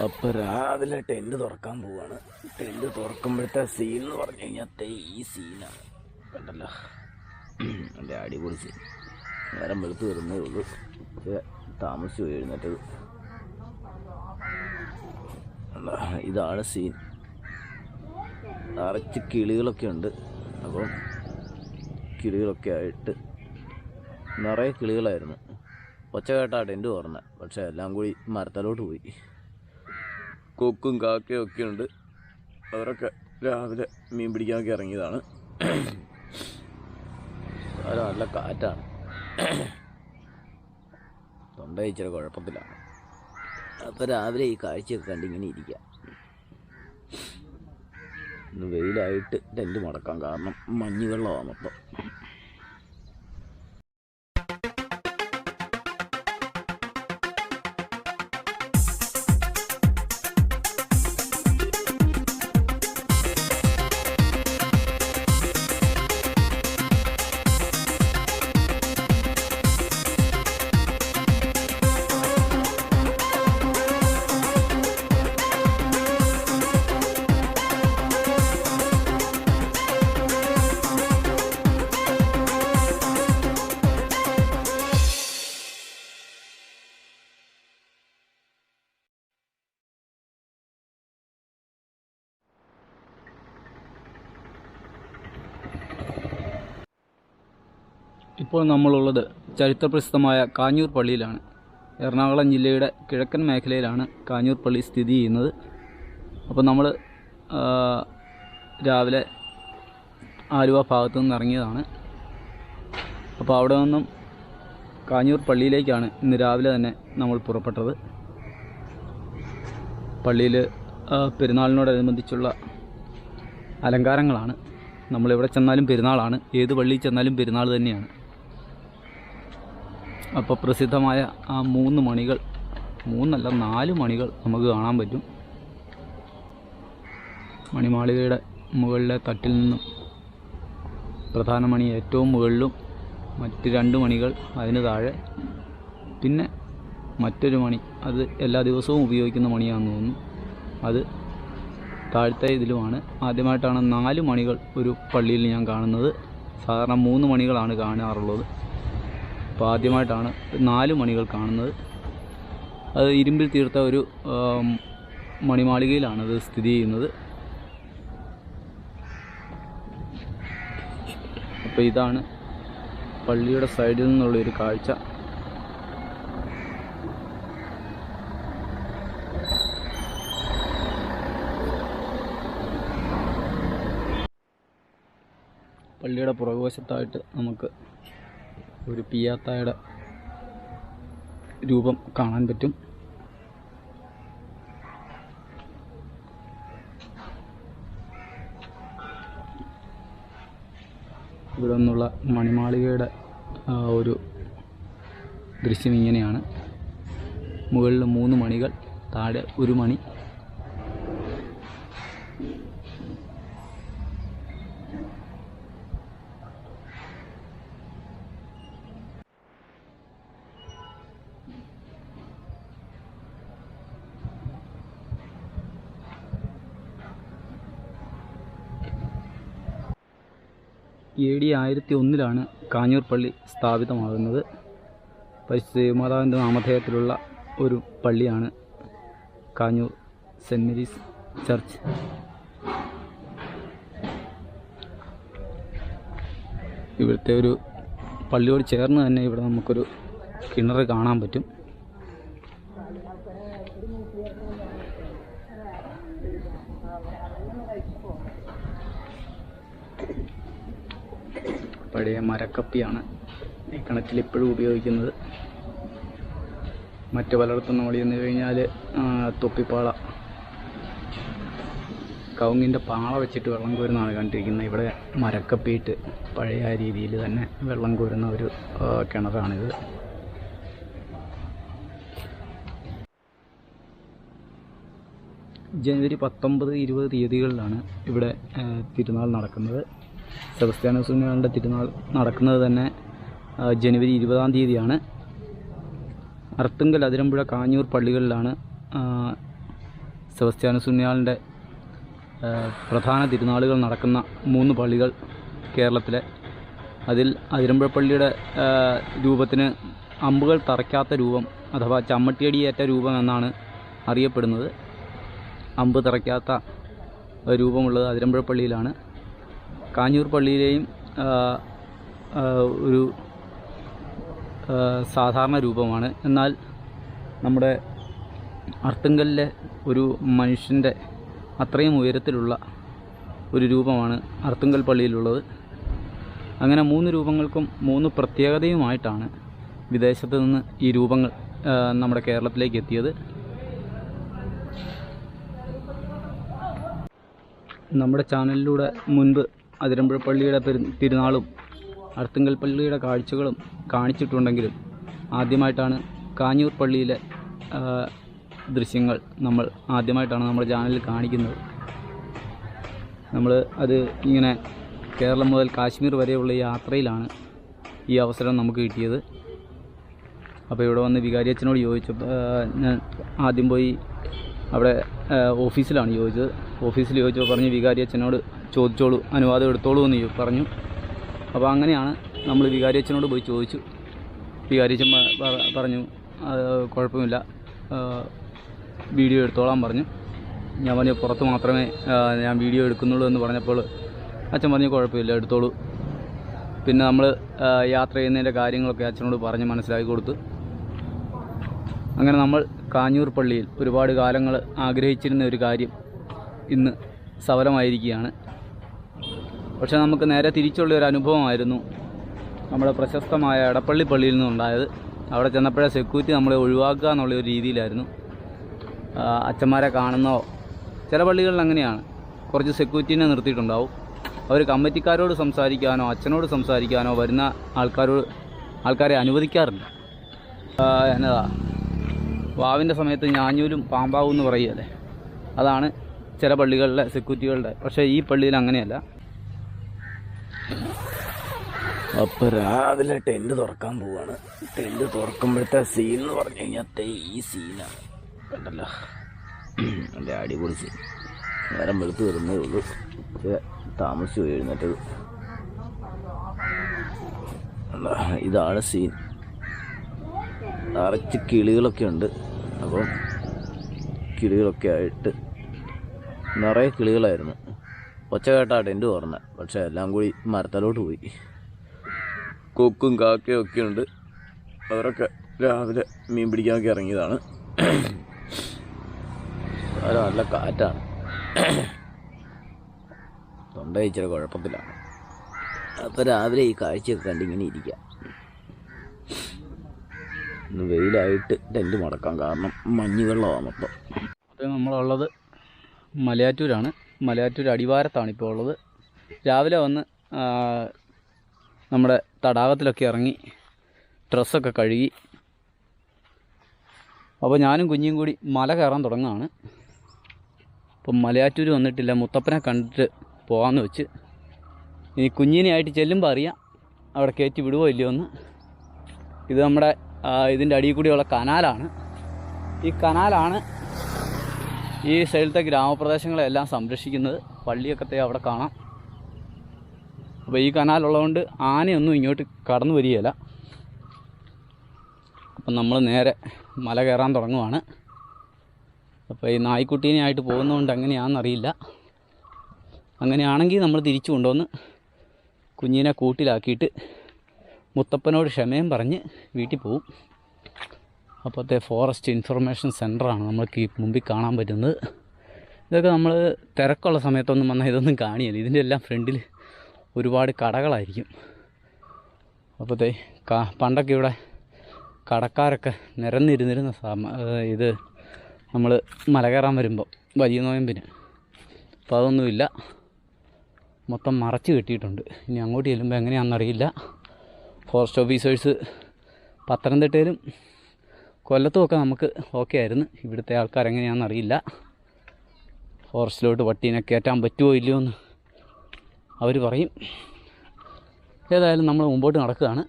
അപ്പോൾ രാവിലെ ടെൻറ്റ് തുറക്കാൻ പോവാണ്. ടെൻറ്റ് തുറക്കുമ്പോഴത്തെ സീൻ എന്ന് പറഞ്ഞു കഴിഞ്ഞാൽ ഈ സീനാണ്. കണ്ടല്ലോ, നല്ല അടിപൊളി സീൻ. നേരം വെളുത്ത് വരുന്നേ ഉള്ളൂ, പക്ഷേ താമസിച്ചു പോയി എഴുന്നേറ്റത്. ഇതാണ് സീൻ. നിറച്ച് കിളികളൊക്കെ ഉണ്ട്. അപ്പം കിളികളൊക്കെ ആയിട്ട് നിറയെ കിളികളായിരുന്നു. ഒച്ച കേട്ടാ ടെൻറ്റ് തുറന്നത്, പക്ഷേ എല്ലാം കൂടി മരത്തലോട്ട് പോയി. കൊക്കും കാക്കയും ഒക്കെ ഉണ്ട്. അവരൊക്കെ രാവിലെ മീൻ പിടിക്കാനൊക്കെ ഇറങ്ങിയതാണ്. അത് നല്ല കാറ്റാണ്. തൊണ്ട ഇച്ചിരി കുഴപ്പത്തിലാണ്. അപ്പോൾ രാവിലെ ഈ കാഴ്ചയൊക്കെ കണ്ടിങ്ങനെ ഇരിക്കുക. ഇന്ന് വെയിലായിട്ട് ടെൻറ്റ് മുടക്കാം, കാരണം മഞ്ഞ് വെള്ളമാണ് മൊത്തം. ഇപ്പോൾ നമ്മളുള്ളത് ചരിത്രപ്രസിദ്ധമായ കാഞ്ഞൂർ പള്ളിയിലാണ്. എറണാകുളം ജില്ലയുടെ കിഴക്കൻ മേഖലയിലാണ് കാഞ്ഞൂർ പള്ളി സ്ഥിതി ചെയ്യുന്നത്. അപ്പോൾ നമ്മൾ രാവിലെ ആലുവ ഭാഗത്തു നിന്ന് ഇറങ്ങിയതാണ്. അപ്പോൾ അവിടെ നിന്നും കാഞ്ഞൂർ പള്ളിയിലേക്കാണ് ഇന്ന് രാവിലെ തന്നെ നമ്മൾ പുറപ്പെട്ടത്. പള്ളിയിൽ പെരുന്നാളിനോടനുബന്ധിച്ചുള്ള അലങ്കാരങ്ങളാണ്. നമ്മളെവിടെ ചെന്നാലും പെരുന്നാളാണ്, ഏത് പള്ളിയിൽ ചെന്നാലും പെരുന്നാൾ തന്നെയാണ്. അപ്പോൾ പ്രസിദ്ധമായ ആ 3 മണികൾ, 4 മണികൾ നമുക്ക് കാണാൻ പറ്റും. മണിമാളികയുടെ മുകളിലെ തട്ടിൽ നിന്നും പ്രധാന മണി ഏറ്റവും മുകളിലും, മറ്റ് 2 മണികൾ അതിന് താഴെ, പിന്നെ മറ്റൊരു മണി, അത് എല്ലാ ദിവസവും ഉപയോഗിക്കുന്ന മണിയാണെന്ന് തോന്നുന്നു, അത് താഴത്തെ ഇതിലുമാണ്. ആദ്യമായിട്ടാണ് 4 മണികൾ ഒരു പള്ളിയിൽ ഞാൻ കാണുന്നത്. സാധാരണ 3 മണികളാണ് കാണാറുള്ളത്. അപ്പോൾ ആദ്യമായിട്ടാണ് 4 മണികൾ കാണുന്നത്. അത് ഇരുമ്പിൽ തീർത്ത ഒരു മണിമാളികയിലാണത് സ്ഥിതി ചെയ്യുന്നത്. അപ്പോൾ ഇതാണ് പള്ളിയുടെ സൈഡിൽ നിന്നുള്ളൊരു കാഴ്ച. പള്ളിയുടെ പുറകുവശത്തായിട്ട് നമുക്ക് ഒരു പിയാത്തായുടെ രൂപം കാണാൻ പറ്റും. ഇവിടെ നിന്നുള്ള മണിമാളികയുടെ ഒരു ദൃശ്യം ഇങ്ങനെയാണ്. മുകളിൽ 3 മണികൾ, താഴെ 1 മണി. AD 1001 കാഞ്ഞൂർ പള്ളി സ്ഥാപിതമാകുന്നത്. പരിശുദ്ധ ദേവമാതാവിൻ്റെ നാമധേയത്തിലുള്ള ഒരു പള്ളിയാണ് കാഞ്ഞൂർ സെൻറ്റ് മേരീസ് ചർച്ച്. ഇവിടുത്തെ ഒരു പള്ളിയോട് ചേർന്ന് തന്നെ ഇവിടെ നമുക്കൊരു കിണർ കാണാൻ പറ്റും. പഴയ മരക്കപ്പിയാണ് ഈ കിണറ്റിൽ ഇപ്പോഴും ഉപയോഗിക്കുന്നത്. മറ്റു പലയിടത്തും നമ്മൾ ചെന്ന് കഴിഞ്ഞാൽ തൊപ്പിപ്പാള, കവുങ്ങിൻ്റെ പാള വെച്ചിട്ട് വെള്ളം കോരുന്നതാണ് കണ്ടിരിക്കുന്നത്. ഇവിടെ മരക്കപ്പിയിട്ട് പഴയ രീതിയിൽ തന്നെ വെള്ളം കോരുന്ന ഒരു കിണറാണിത്. ജനുവരി 19, 20 തീയതികളിലാണ് ഇവിടെ തിരുനാൾ നടക്കുന്നത്. സെബസ്ത്യാനോസ് പുണ്യാളൻ്റെ തിരുനാൾ നടക്കുന്നത് തന്നെ ജനുവരി 20-ാം തീയതിയാണ്. അർത്തുങ്കൽ, അതിരമ്പുഴ, കാഞ്ഞൂർ പള്ളികളിലാണ് സെബസ്ത്യാനോസ് പുണ്യാളൻ്റെ പ്രധാന തിരുനാളുകൾ നടക്കുന്ന 3 പള്ളികൾ കേരളത്തിലെ. അതിൽ അതിരമ്പുഴപ്പള്ളിയുടെ രൂപത്തിന് അമ്പുകൾ തറയ്ക്കാത്ത രൂപം അഥവാ ചമ്മട്ടിയടിയേറ്റ രൂപം എന്നാണ് അറിയപ്പെടുന്നത്. അമ്പ് തറയ്ക്കാത്ത രൂപമുള്ളത് അതിരമ്പുഴപ്പള്ളിയിലാണ്. കാഞ്ഞൂർ പള്ളിയിലെയും ഒരു സാധാരണ രൂപമാണ്. എന്നാൽ നമ്മുടെ അർത്തുങ്കലിലെ ഒരു മനുഷ്യൻ്റെ അത്രയും ഉയരത്തിലുള്ള ഒരു രൂപമാണ് അർത്തുങ്കൽ പള്ളിയിലുള്ളത്. അങ്ങനെ 3 രൂപങ്ങൾക്കും 3 പ്രത്യേകതയുമായിട്ടാണ് വിദേശത്ത് നിന്ന് ഈ രൂപങ്ങൾ നമ്മുടെ കേരളത്തിലേക്ക് എത്തിയത്. നമ്മുടെ ചാനലിലൂടെ മുൻപ് അതിരമ്പുഴപ്പള്ളിയുടെ തിരുനാളും അർത്തുങ്കൽ പള്ളിയുടെ കാഴ്ചകളും കാണിച്ചിട്ടുണ്ടെങ്കിലും ആദ്യമായിട്ടാണ് കാഞ്ഞൂർ പള്ളിയിലെ ദൃശ്യങ്ങൾ ആദ്യമായിട്ടാണ് നമ്മുടെ ചാനലിൽ കാണിക്കുന്നത്. നമ്മൾ അത് ഇങ്ങനെ കേരളം മുതൽ കാശ്മീർ വരെയുള്ള യാത്രയിലാണ് ഈ അവസരം നമുക്ക് കിട്ടിയത്. അപ്പോൾ ഇവിടെ വന്ന് വികാരി അച്ഛനോട് ചോദിച്ചപ്പോൾ ഞാൻ ആദ്യം പോയി അവിടെ ഓഫീസിലാണ് ചോദിച്ചത്. ഓഫീസിൽ ചോദിച്ചപ്പോൾ പറഞ്ഞു വികാരി അച്ഛനോട് ചോദിച്ചോളൂ, അനുവാദം എടുത്തോളൂ എന്ന് പറഞ്ഞു. അപ്പോൾ അങ്ങനെയാണ് നമ്മൾ വികാരി അച്ഛനോട് പോയി ചോദിച്ചു. വികാരി അച്ഛൻ പറഞ്ഞു കുഴപ്പമില്ല, വീഡിയോ എടുത്തോളാൻ പറഞ്ഞു. ഞാൻ പറഞ്ഞു പുറത്ത് മാത്രമേ ഞാൻ വീഡിയോ എടുക്കുന്നുള്ളൂ എന്ന് പറഞ്ഞപ്പോൾ അച്ഛൻ പറഞ്ഞു കുഴപ്പമില്ല, എടുത്തോളൂ. പിന്നെ നമ്മൾ യാത്ര ചെയ്യുന്നതിൻ്റെ കാര്യങ്ങളൊക്കെ അച്ഛനോട് പറഞ്ഞ് മനസ്സിലാക്കി കൊടുത്തു. അങ്ങനെ നമ്മൾ കാഞ്ഞൂർ പള്ളിയിൽ ഒരുപാട് കാലങ്ങൾ ആഗ്രഹിച്ചിരുന്ന ഒരു കാര്യം ഇന്ന് സഫലമായിരിക്കുകയാണ്. പക്ഷേ നമുക്ക് നേരെ തിരിച്ചുള്ള ഒരു അനുഭവമായിരുന്നു നമ്മുടെ പ്രശസ്തമായ എടപ്പള്ളി പള്ളിയിൽ നിന്നുണ്ടായത്. അവിടെ ചെന്നപ്പോഴേ സെക്യൂരിറ്റി നമ്മളെ ഒഴിവാക്കുക എന്നുള്ള ഒരു രീതിയിലായിരുന്നു. അച്ഛന്മാരെ കാണുന്നോ, ചില പള്ളികളിൽ അങ്ങനെയാണ്, കുറച്ച് സെക്യൂരിറ്റീനെ നിർത്തിയിട്ടുണ്ടാവും. അവർ കമ്മിറ്റിക്കാരോട് സംസാരിക്കാനോ അച്ഛനോട് സംസാരിക്കാനോ വരുന്ന ആൾക്കാരെ അനുവദിക്കാറില്ല. എന്നതാ വാവിൻ്റെ സമയത്ത് ഞാഞ്ഞൂലും പാമ്പാവും എന്ന് പറയുകയല്ലേ, അതാണ് ചില പള്ളികളിലെ സെക്യൂരിറ്റികളുടെ. പക്ഷേ ഈ പള്ളിയിൽ അങ്ങനെയല്ല. അപ്പോൾ രാവിലെ ടെൻറ്റ് തുറക്കാൻ പോവാണ്. ടെൻറ്റ് തുറക്കുമ്പോഴത്തെ സീൻ എന്ന് പറഞ്ഞു കഴിഞ്ഞാൽ ഈ സീനാണ് കണ്ടല്ലോ, നല്ല അടിപൊളി സീൻ. നേരം വെളുത്ത് വരുന്നേ ഉള്ളൂ, താമസിച്ചു എഴുന്നേറ്റത്. ഇതാണ് സീൻ. നിറച്ച് കിളികളൊക്കെ ഉണ്ട്. അപ്പം കിളികളൊക്കെ ആയിട്ട് നിറയെ കിളികളായിരുന്നു. ഒച്ച കേട്ടാ ടെൻറ്റ് തുറന്നത്, പക്ഷേ എല്ലാം കൂടി മരത്തലോട്ട് പോയി. കൊക്കും കാക്കയും ഒക്കെ ഉണ്ട്. അവരൊക്കെ രാവിലെ മീൻ പിടിക്കാനൊക്കെ ഇറങ്ങിയതാണ്. അത് നല്ല കാറ്റാണ്, തൊണ്ട ഇച്ചിരി കുഴപ്പത്തിലാണ്. അപ്പോൾ രാവിലെ ഈ കാഴ്ചയൊക്കെ കണ്ടിങ്ങനെ ഇരിക്കാം. ഇന്ന് വെയിലായിട്ട് ടെൻറ്റ് മടക്കാം, കാരണം മഞ്ഞ് വെള്ളമാണ് മൊത്തം. അപ്പോൾ നമ്മളുള്ളത് മലയാറ്റൂരാണ്. മലയാറ്റൂർ അടിവാരത്താണ് ഇപ്പോൾ ഉള്ളത്. രാവിലെ വന്ന് നമ്മുടെ തടാകത്തിലൊക്കെ ഇറങ്ങി ഡ്രസ്സൊക്കെ കഴുകി. അപ്പോൾ ഞാനും കുഞ്ഞും കൂടി മല കയറാൻ തുടങ്ങുകയാണ്. അപ്പം മലയാറ്റൂർ വന്നിട്ടില്ല, മുത്തപ്പനെ കണ്ടിട്ട് പോകാമെന്ന് വെച്ച്. ഇനി കുഞ്ഞിനെയായിട്ട് ചെല്ലുമ്പോൾ അറിയാം അവിടെ കയറ്റി വിടുവോ ഇല്ലയോ എന്ന്. ഇത് നമ്മുടെ ഇതിൻ്റെ അടിയിൽ കൂടിയുള്ള കനാലാണ്. ഈ കനാലാണ് ഈ സൈഡിലത്തെ ഗ്രാമപ്രദേശങ്ങളെല്ലാം സംരക്ഷിക്കുന്നത്. പള്ളിയൊക്കെ അവിടെ കാണാം. അപ്പോൾ ഈ കനാലുള്ളതുകൊണ്ട് ആനയൊന്നും ഇങ്ങോട്ട് കടന്നു വരികയില്ല. അപ്പം നമ്മൾ നേരെ മല കയറാൻ തുടങ്ങുവാണ്. അപ്പോൾ ഈ നായ്ക്കുട്ടീനെയായിട്ട് പോകുന്നതുകൊണ്ട് എങ്ങനെയാണെന്നറിയില്ല. അങ്ങനെയാണെങ്കിൽ നമ്മൾ തിരിച്ചു കൊണ്ടുവന്ന് കുഞ്ഞിനെ കൂട്ടിലാക്കിയിട്ട് മുത്തപ്പനോട് ക്ഷമയും പറഞ്ഞ് വീട്ടിൽ പോവും. അപ്പോഴത്തെ ഫോറസ്റ്റ് ഇൻഫർമേഷൻ സെൻ്ററാണ് നമ്മൾക്ക് ഈ മുമ്പിൽ കാണാൻ പറ്റുന്നത്. ഇതൊക്കെ നമ്മൾ തിരക്കുള്ള സമയത്തൊന്നും വന്നാൽ ഇതൊന്നും കാണിയില്ല. ഇതിൻ്റെ എല്ലാം ഫ്രണ്ടിൽ ഒരുപാട് കടകളായിരിക്കും. അപ്പോഴത്തെ പണ്ടൊക്കെ ഇവിടെ കടക്കാരൊക്കെ നിരന്നിരുന്നിരുന്ന ഇത് നമ്മൾ മല കയറാൻ വരുമ്പോൾ വലിയ നോയമ്പിന്. അപ്പോൾ അതൊന്നുമില്ല, മൊത്തം മറച്ച് കെട്ടിയിട്ടുണ്ട്. ഇനി അങ്ങോട്ട് ചെല്ലുമ്പോൾ എങ്ങനെയാണെന്നറിയില്ല. ഫോറസ്റ്റ് ഓഫീസേഴ്സ് പത്തനംതിട്ടയിലും കൊല്ലത്തുമൊക്കെ നമുക്ക് ഓക്കെ ആയിരുന്നു. ഇവിടുത്തെ ആൾക്കാരെങ്ങനെയാണെന്നറിയില്ല. ഫോറസ്റ്റിലോട്ട് പട്ടീനെ കയറ്റാൻ പറ്റുമോ ഇല്ലയോ എന്ന് അവർ പറയും. ഏതായാലും നമ്മൾ മുമ്പോട്ട് നടക്കുകയാണ്.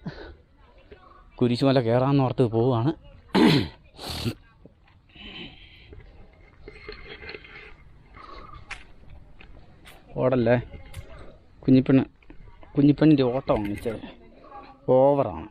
കുരിശുമല കയറാമെന്ന് ഓർത്ത് പോവുകയാണ്. ഓടല്ലേ കുഞ്ഞിപ്പെണ്ണിൻ്റെ ഓട്ടമാണ് മിച്ചേ ഓവറാണ്.